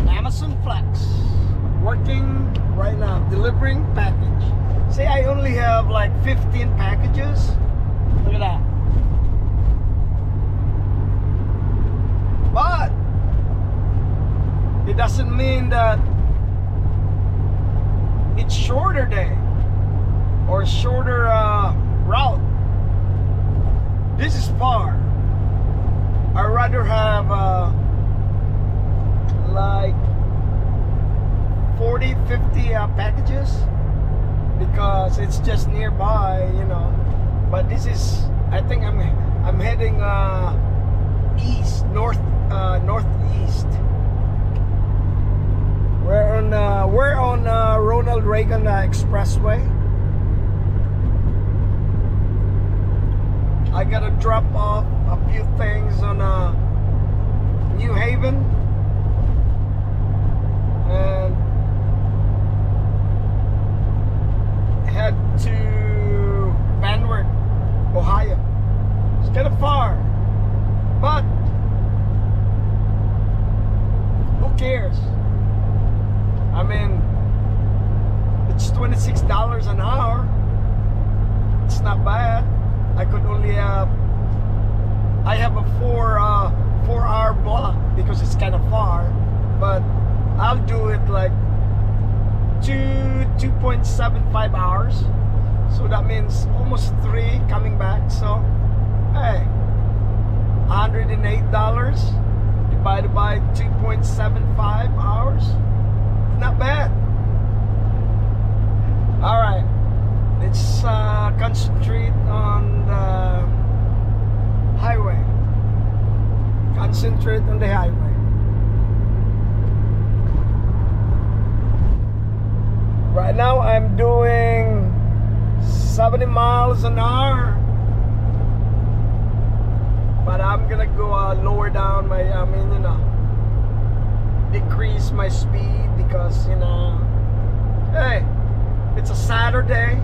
Amazon Flex, working right now, delivering package. Say I only have like 15 packages. Look at that. But it doesn't mean that it's shorter day or shorter route. This is far. I'd rather have like 40, 50 packages because it's just nearby, you know. But this is, I think I'm heading east, northeast. We're on Ronald Reagan Expressway. I gotta drop off a few things on New Haven and head to Van Wert, Ohio. It's kind of far, but who cares? I mean, it's $26 an hour. It's not bad. I could only I have a 4-hour block because it's kind of far, but I'll do it like 2.75 hours. So that means almost 3 coming back. So hey, $108 divided by 2.75 hours. Not bad. All right, let's concentrate on the highway. Concentrate on the highway. Right now I'm doing 70 miles an hour, but I'm gonna go lower down my, decrease my speed because, hey, it's a Saturday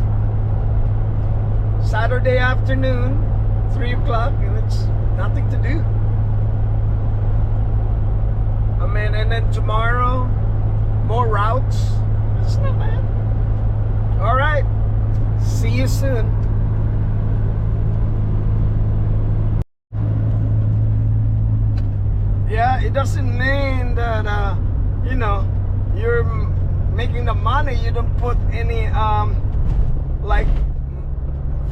afternoon, 3 o'clock, and it's nothing to do. And then tomorrow, more routes. It's not bad. All right, see you soon. Yeah, it doesn't mean that you're making the money. You don't put any like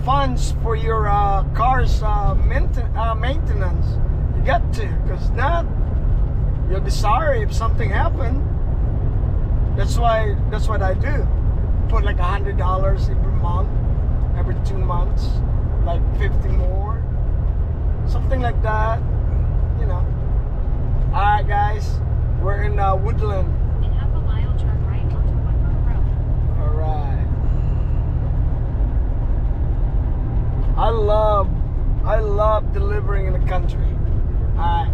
funds for your car's maintenance. You got to, because that you'll be sorry if something happened. That's what I do. Put like $100 every month, every 2 months, like 50 more, something like that. All right, guys, we're in Woodland. In half a mile, turn right onto Woodland Road. All right. I love delivering in the country. All right.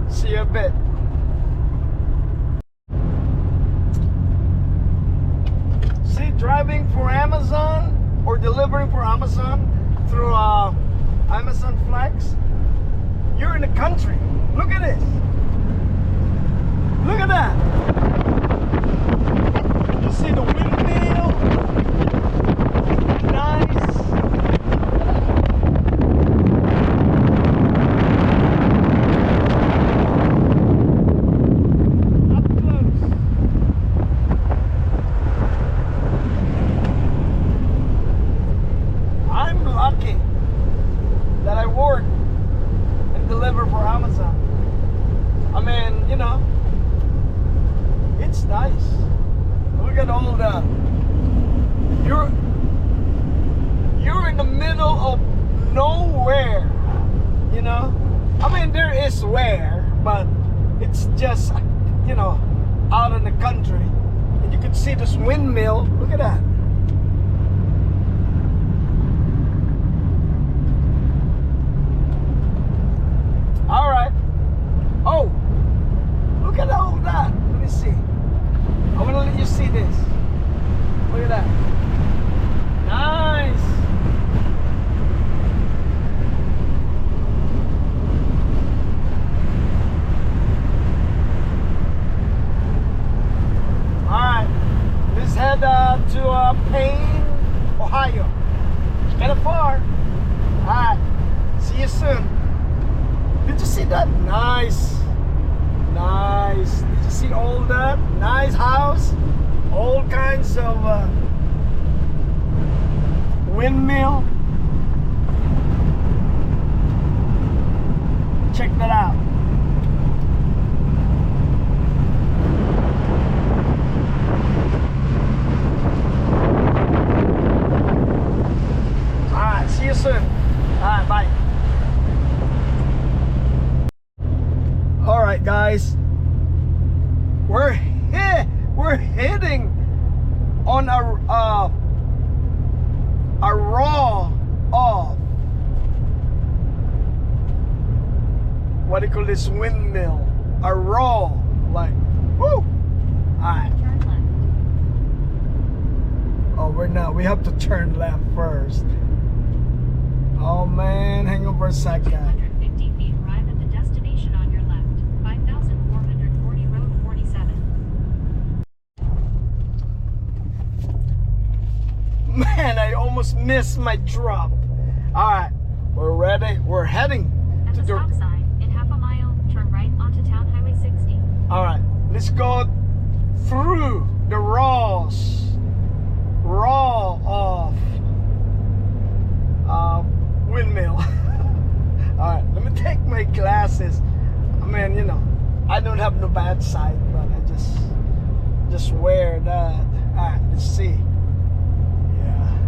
See you a bit. See, driving for Amazon or delivering for Amazon through Amazon Flex. You're in the country. Look at this. Look at that. You see the windmill? Nice. Up close. I'm lucky that I work deliver for Amazon. It's nice. Look at all the you're in the middle of nowhere, there is where, but it's just out in the country. And you can see this windmill. Look at that. All right. Oh, look at all that. Let me see. I'm gonna let you see this. Look at that. Nice. to Payne, Ohio. It's kind of far. Alright, see you soon. Did you see that? Nice. Nice. Did you see all that? Nice house. All kinds of windmill. Check that out. Alright, see you soon. Alright, bye. Alright guys. We're hitting on a raw of what do you call this windmill? A raw, like, woo! Alright. Turn left. Oh, we're not. We have to turn left first. Oh man, hang on for a second. 250 feet, arrive at the destination on your left. 5,440 Road 47. Man, I almost missed my drop. Alright, we're ready. We're heading At to the stop sign, in half a mile, turn right onto Town Highway 60. Alright, let's go through the raw of windmill. Alright, let me take my glasses. I mean, you know, I don't have no bad sight, but I just wear that. Alright, let's see. Yeah.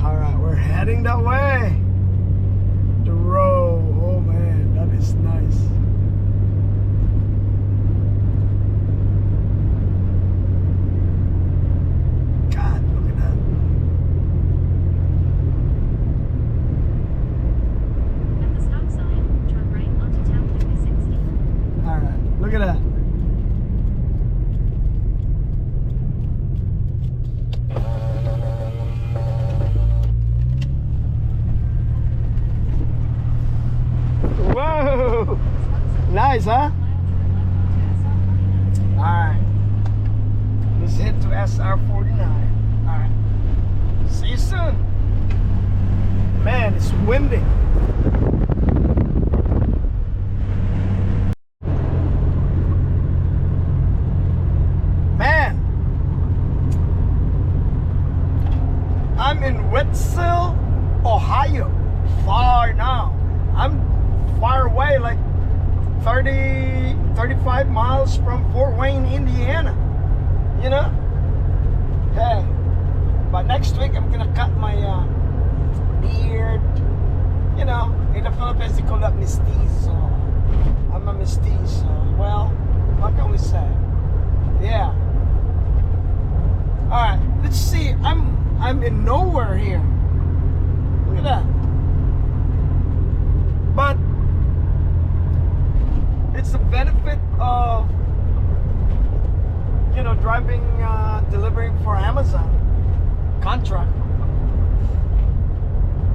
Alright, we're heading that way. The road. Oh man, that is nice. God, look at that. At the stop sign, turn right onto Town Highway 60. Alright, look at that. Whoa! Nice, huh? Alright. Let's head to SR49. Alright. See you soon. Man, it's windy. Man. I'm in Wetzel, Ohio. Far now. I'm far away, like 35 miles from Fort Wayne, Indiana. You know? Hey, but next week I'm gonna cut my beard. You know, in the Philippines they call that mestizo. I'm a mestizo. Well, what can we say? Yeah. Alright, let's see. I'm in nowhere here. Look at that. But it's the benefit of, you know, driving, delivering for Amazon contract.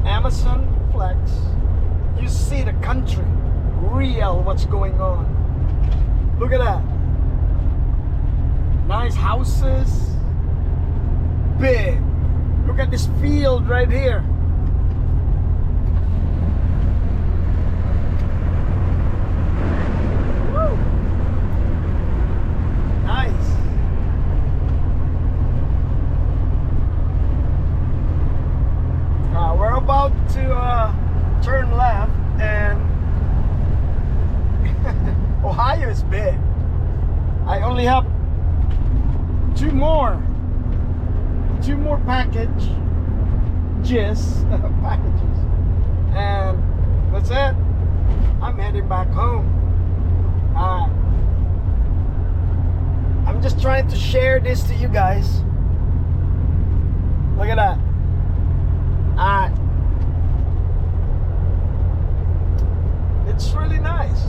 Amazon Flex. You see the country, real what's going on. Look at that. Nice houses. Big. Look at this field right here. Woo. Nice. We're about to turn left, and Ohio is big. I only have two more packages, and that's it. I'm heading back home. I'm just trying to share this to you guys. Look at that. It's really nice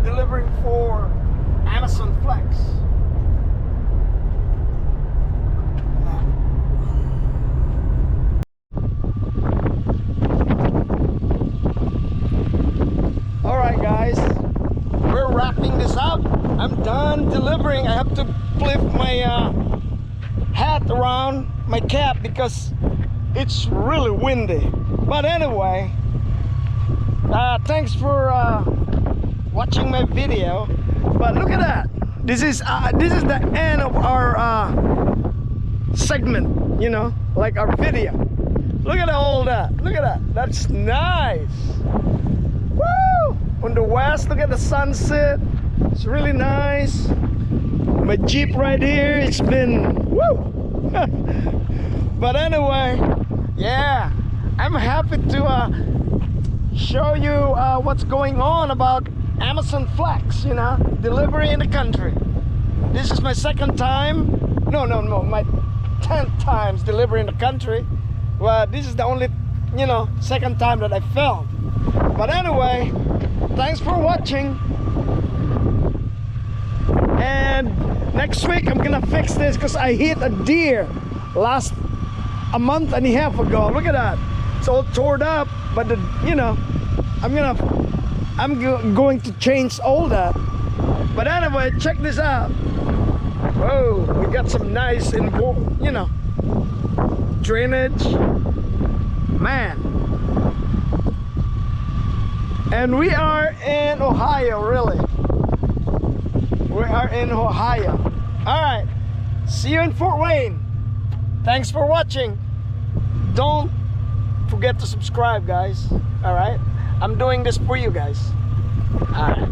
delivering for Amazon Flex. Alright guys, we're wrapping this up. I'm done delivering. I have to flip my around my cap because it's really windy. But anyway, thanks for watching my video. But look at that. This is the end of our segment, you know, like our video. Look at all that. Look at that. That's nice. Woo! On the west, look at the sunset. It's really nice. My Jeep right here, it's been woo. But anyway, yeah, I'm happy to show you what's going on about Amazon Flex, you know, delivery in the country. This is my second time. No, my 10th times delivery in the country. Well, this is the only, you know, second time that I filmed. But anyway, thanks for watching. And next week I'm gonna fix this because I hit a deer a month and a half ago. Look at that. It's all torn up, but you know, I'm going to change all that. But anyway, check this out. Whoa, we got some nice, you know, drainage, man. And we are in Ohio, really. We are in Ohio. All right, see you in Fort Wayne. Thanks for watching. Don't forget to subscribe, guys. All right, I'm doing this for you guys. All right.